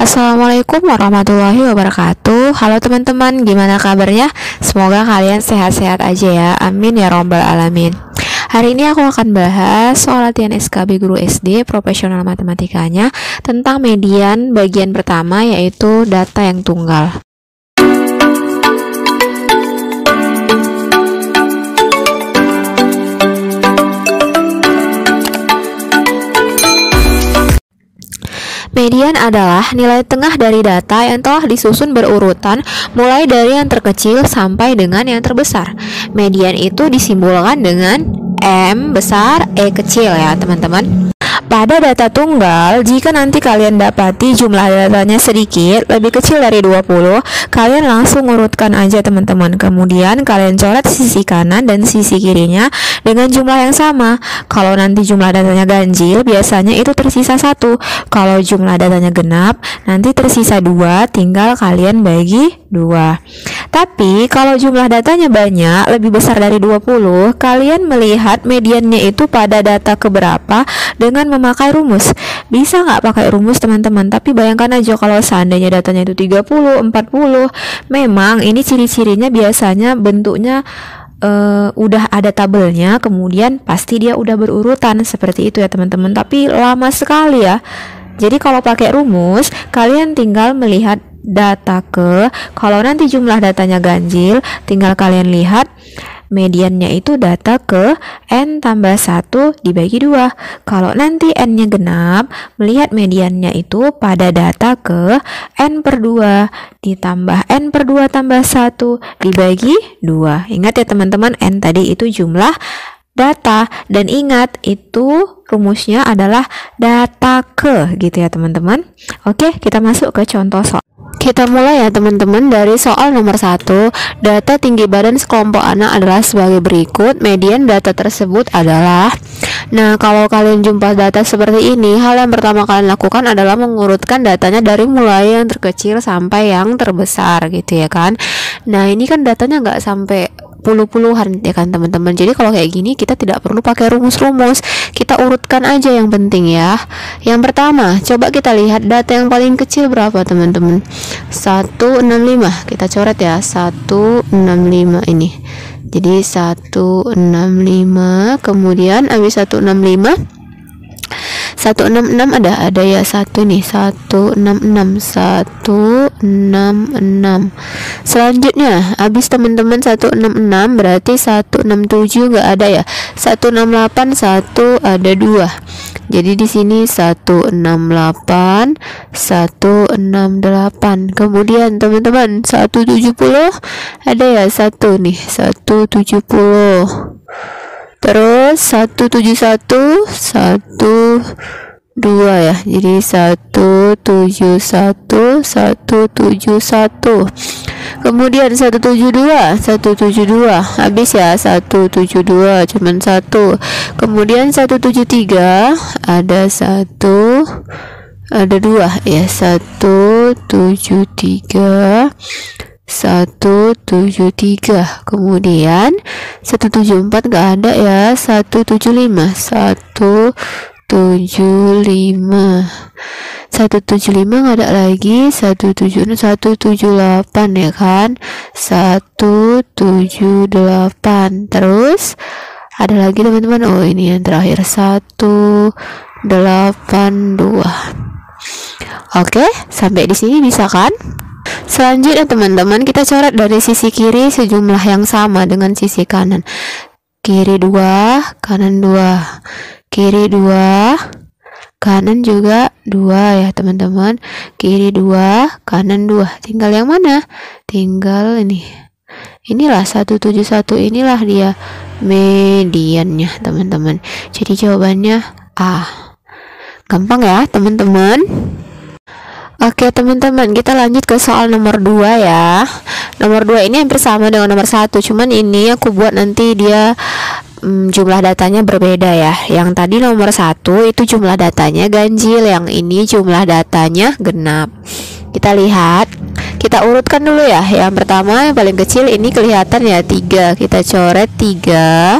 Assalamualaikum warahmatullahi wabarakatuh. Halo teman-teman, gimana kabarnya? Semoga kalian sehat-sehat aja ya. Amin ya robbal alamin. Hari ini aku akan bahas soal latihan SKB Guru SD Profesional Matematikanya tentang median bagian pertama, yaitu data yang tunggal. Median adalah nilai tengah dari data yang telah disusun berurutan mulai dari yang terkecil sampai dengan yang terbesar. Median itu disimbolkan dengan M besar, E kecil ya teman-teman. Pada data tunggal, jika nanti kalian dapati jumlah datanya sedikit, lebih kecil dari 20, kalian langsung urutkan aja teman-teman. Kemudian kalian coret sisi kanan dan sisi kirinya dengan jumlah yang sama. Kalau nanti jumlah datanya ganjil, biasanya itu tersisa 1. Kalau jumlah datanya genap, nanti tersisa 2, tinggal kalian bagi 2. Tapi kalau jumlah datanya banyak, lebih besar dari 20, kalian melihat mediannya itu pada data keberapa dengan memakai rumus. Bisa nggak pakai rumus teman-teman? Tapi bayangkan aja kalau seandainya datanya itu 30, 40. Memang ini ciri-cirinya biasanya bentuknya udah ada tabelnya, kemudian pasti dia udah berurutan seperti itu ya teman-teman. Tapi lama sekali ya. Jadi kalau pakai rumus, kalian tinggal melihat data kalau nanti jumlah datanya ganjil, tinggal kalian lihat mediannya itu data ke N tambah 1 dibagi 2. Kalau nanti N-nya genap, melihat mediannya itu pada data ke N per 2 ditambah N per 2 tambah 1 dibagi 2. Ingat ya teman-teman, N tadi itu jumlah data, dan ingat itu rumusnya adalah data ke gitu ya teman-teman. Oke, kita masuk ke contoh soal. Kita mulai ya teman-teman dari soal nomor 1. Data tinggi badan sekelompok anak adalah sebagai berikut. Median data tersebut adalah. Nah, kalau kalian jumpa data seperti ini, hal yang pertama kalian lakukan adalah mengurutkan datanya dari mulai yang terkecil sampai yang terbesar gitu ya kan. Nah, ini kan datanya nggak sampai puluh-puluhan ya kan teman-teman. Jadi kalau kayak gini kita tidak perlu pakai rumus-rumus, kita urutkan aja yang penting ya. Yang pertama, coba kita lihat data yang paling kecil berapa teman-teman. 165, kita coret ya, 165 ini. Jadi 165, kemudian habis 165 166 ada ya satu nih, 166. Selanjutnya habis teman-teman 166 berarti 167 nggak ada ya. 168 1 ada 2. Jadi di sini 168 168. Kemudian teman-teman 170 ada ya satu nih, 170. Terus 171 2 ya. Jadi 171 171. Kemudian 172 habis ya, 172 cuman 1. Kemudian 173 ada 1 ada 2 ya, 173 173. Kemudian 174 enggak ada ya, 175 enggak ada lagi, 178 ya kan, 178. Terus ada lagi teman-teman, oh ini yang terakhir 182. Oke, sampai di sini bisa kan? Selanjutnya teman-teman, kita coret dari sisi kiri sejumlah yang sama dengan sisi kanan. Kiri 2, kanan 2. Kiri 2, kanan juga 2 ya teman-teman. Kiri 2, kanan 2. Tinggal yang mana? Tinggal ini. Inilah 171, inilah dia mediannya teman-teman. Jadi jawabannya A. Gampang ya teman-teman. Oke teman-teman, kita lanjut ke soal nomor 2 ya. Nomor 2 ini hampir sama dengan nomor 1, cuman ini aku buat nanti dia jumlah datanya berbeda ya. Yang tadi nomor 1 itu jumlah datanya ganjil, yang ini jumlah datanya genap. Kita lihat, kita urutkan dulu ya. Yang pertama yang paling kecil ini kelihatan ya 3. Kita coret 3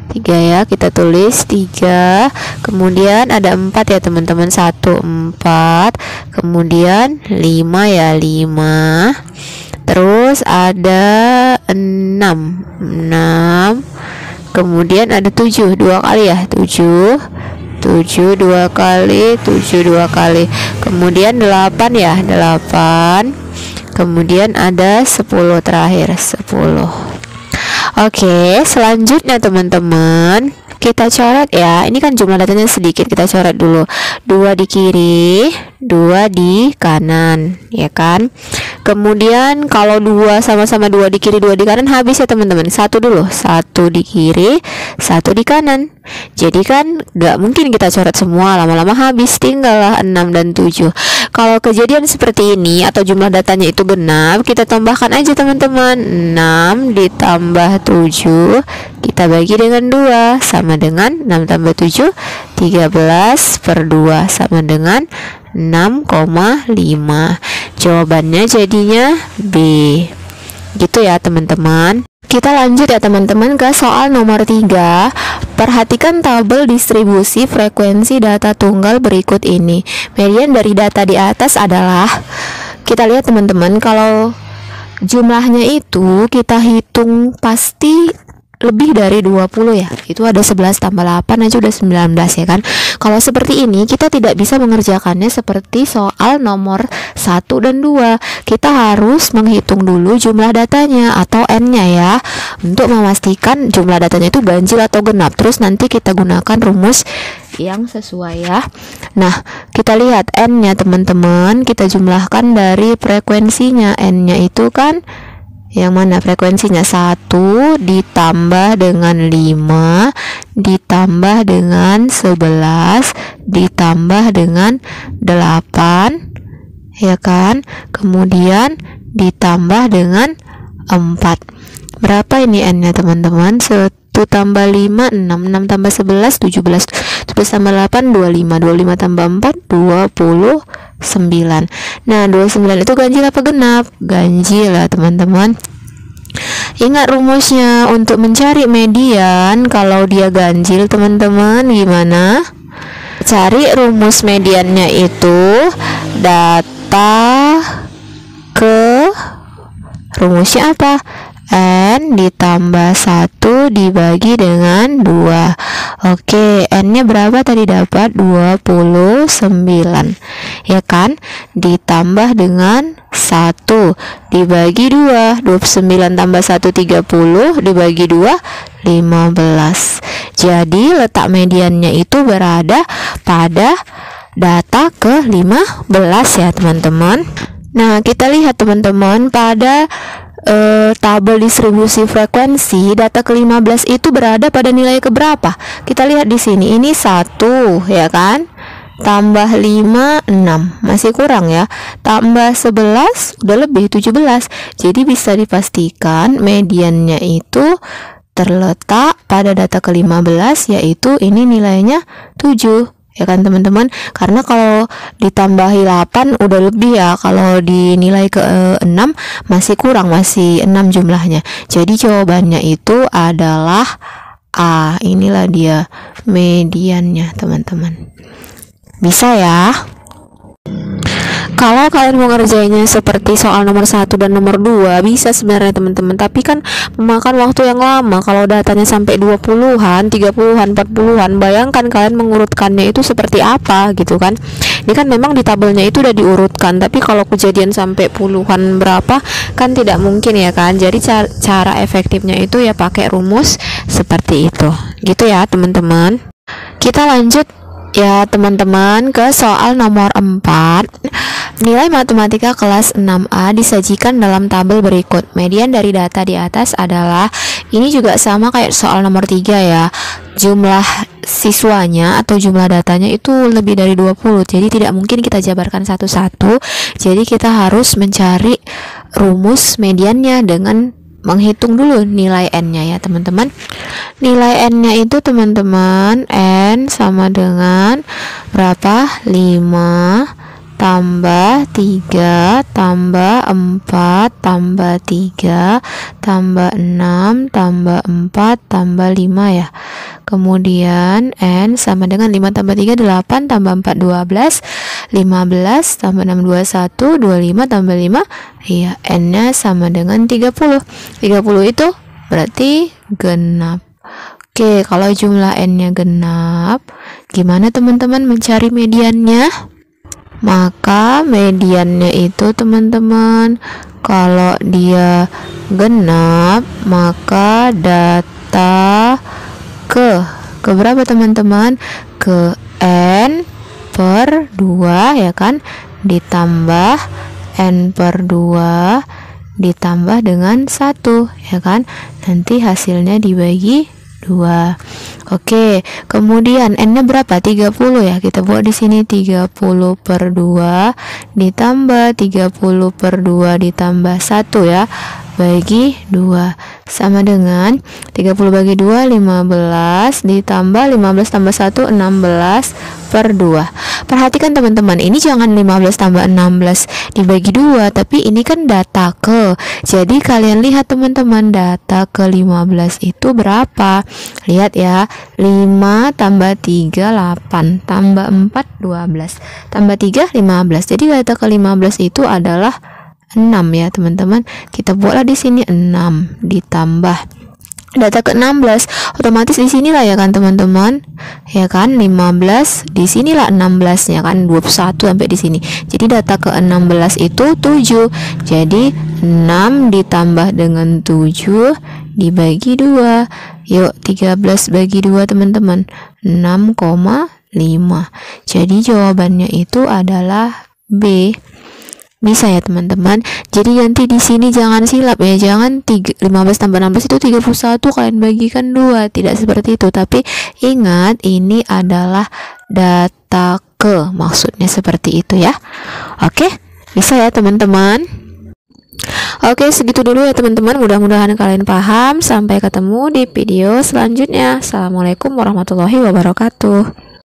3 ya, kita tulis 3. Kemudian ada 4 ya teman-teman, 1, 4. Kemudian 5 ya, 5. Terus ada 6. Kemudian ada 7, 2 kali ya, 7 2 kali, 7 2 kali. Kemudian 8 ya, 8. Kemudian ada 10 terakhir, 10. Oke, selanjutnya teman-teman, kita coret ya. Ini kan jumlah datanya sedikit, kita coret dulu. 2 di kiri, 2 di kanan, ya kan? Kemudian kalau 2 sama-sama 2 di kiri, 2 di kanan, habis ya teman-teman. 1 dulu, 1 di kiri, 1 di kanan. Jadi kan gak mungkin kita coret semua, lama-lama habis, tinggallah 6 dan 7. Kalau kejadian seperti ini atau jumlah datanya itu genap, kita tambahkan aja teman-teman. 6 ditambah 7 kita bagi dengan 2, sama dengan 6 tambah 7, 13/2, sama dengan 6,5. Jawabannya jadinya B. Gitu ya teman-teman. Kita lanjut ya teman-teman ke soal nomor 3. Perhatikan tabel distribusi frekuensi data tunggal berikut ini. Median dari data di atas adalah, kita lihat teman-teman, kalau jumlahnya itu kita hitung pasti lebih dari 20 ya. Itu ada 11 tambah 8 aja udah 19 ya kan. Kalau seperti ini kita tidak bisa mengerjakannya seperti soal nomor 1 dan 2. Kita harus menghitung dulu jumlah datanya atau n-nya ya, untuk memastikan jumlah datanya itu ganjil atau genap. Terus nanti kita gunakan rumus yang sesuai ya. Nah, kita lihat n-nya teman-teman, kita jumlahkan dari frekuensinya. N-nya itu kan yang mana frekuensinya? 1 ditambah dengan 5 ditambah dengan 11 ditambah dengan 8 ya kan, kemudian ditambah dengan 4. Berapa ini n-nya teman-teman? 1 tambah 5 6, 6 tambah 11 17, 11 tambah 8 25, 25 tambah 4 29. Nah, 29 itu ganjil apa genap? Ganjil ya teman-teman. Ingat rumusnya untuk mencari median. Kalau dia ganjil teman-teman gimana? Cari rumus mediannya itu data ke, rumusnya apa? N ditambah 1 dibagi dengan 2. Oke, N-nya berapa tadi dapat? 29 ya kan? Ditambah dengan 1 dibagi 2. 29 tambah 1 30 dibagi 2 15. Jadi letak mediannya itu berada pada data ke 15 ya teman-teman. Nah, kita lihat teman-teman pada tabel distribusi frekuensi data ke-15 itu berada pada nilai keberapa? Kita lihat di sini, ini 1 ya kan, tambah 5 6, masih kurang ya, tambah 11 udah lebih 17. Jadi bisa dipastikan mediannya itu terletak pada data ke-15, yaitu ini nilainya 7 ya kan teman-teman. Karena kalau ditambahi 8 udah lebih ya, kalau dinilai ke 6 masih kurang, masih 6 jumlahnya. Jadi jawabannya itu adalah A. Inilah dia mediannya teman-teman. Bisa ya. Kalau kalian mau ngerjainnya seperti soal nomor 1 dan nomor 2 bisa sebenarnya teman-teman, tapi kan memakan waktu yang lama. Kalau datanya sampai 20-an, 30-an, 40-an, bayangkan kalian mengurutkannya itu seperti apa gitu kan. Ini kan memang di tabelnya itu udah diurutkan, tapi kalau kejadian sampai puluhan berapa kan tidak mungkin ya kan. Jadi cara efektifnya itu ya pakai rumus seperti itu. Gitu ya teman-teman. Kita lanjut ya teman-teman ke soal nomor 4. Nilai matematika kelas 6A disajikan dalam tabel berikut. Median dari data di atas adalah, ini juga sama kayak soal nomor 3 ya. Jumlah siswanya atau jumlah datanya itu lebih dari 20. Jadi tidak mungkin kita jabarkan satu-satu. Jadi kita harus mencari rumus mediannya dengan menghitung dulu nilai n-nya ya teman-teman. Nilai n-nya itu teman-teman, n sama dengan berapa? 5 tambah 3 tambah 4 tambah 3 tambah 6 tambah 4 tambah 5 ya. Kemudian N sama dengan 5 tambah 3 8 tambah 4 12, 15 tambah 6 21, 25 tambah 5, iya, N-nya sama dengan 30. 30 itu berarti genap. Oke, kalau jumlah N-nya genap, gimana teman-teman mencari mediannya? Maka mediannya itu teman-teman, kalau dia genap, maka data ke berapa teman-teman? Ke N per 2 ya kan, ditambah N per 2 ditambah dengan 1 ya kan, nanti hasilnya dibagi 2. Oke, kemudian N-nya berapa? 30 ya. Kita buat di sini 30 per 2 ditambah 30 per 2 ditambah 1 ya, bagi 2 sama dengan 30 bagi 2 15 ditambah 15 tambah 1 16 per 2. Perhatikan teman-teman, ini jangan 15 tambah 16 dibagi 2, tapi ini kan data ke. Jadi kalian lihat teman-teman, data ke 15 itu berapa? Lihat ya, 5 tambah 3 8 tambah 4 12 tambah 3 15. Jadi data ke 15 itu adalah 6 ya teman-teman. Kita buatlah di sini 6 ditambah data ke-16, otomatis di sinilah ya kan teman-teman, ya kan, 15 di sinilah 16 nya kan, 21 sampai di sini. Jadi data ke-16 itu 7. Jadi 6 ditambah dengan 7 dibagi 2. Yuk, 13 bagi 2 teman-teman, 6,5. Jadi jawabannya itu adalah B. Bisa ya teman-teman. Jadi nanti di sini jangan silap ya, jangan 15 tambah 16 itu 31 kalian bagikan 2, tidak seperti itu. Tapi ingat, ini adalah data ke, maksudnya seperti itu ya. Oke, bisa ya teman-teman. Oke, segitu dulu ya teman-teman, mudah-mudahan kalian paham. Sampai ketemu di video selanjutnya. Assalamualaikum warahmatullahi wabarakatuh.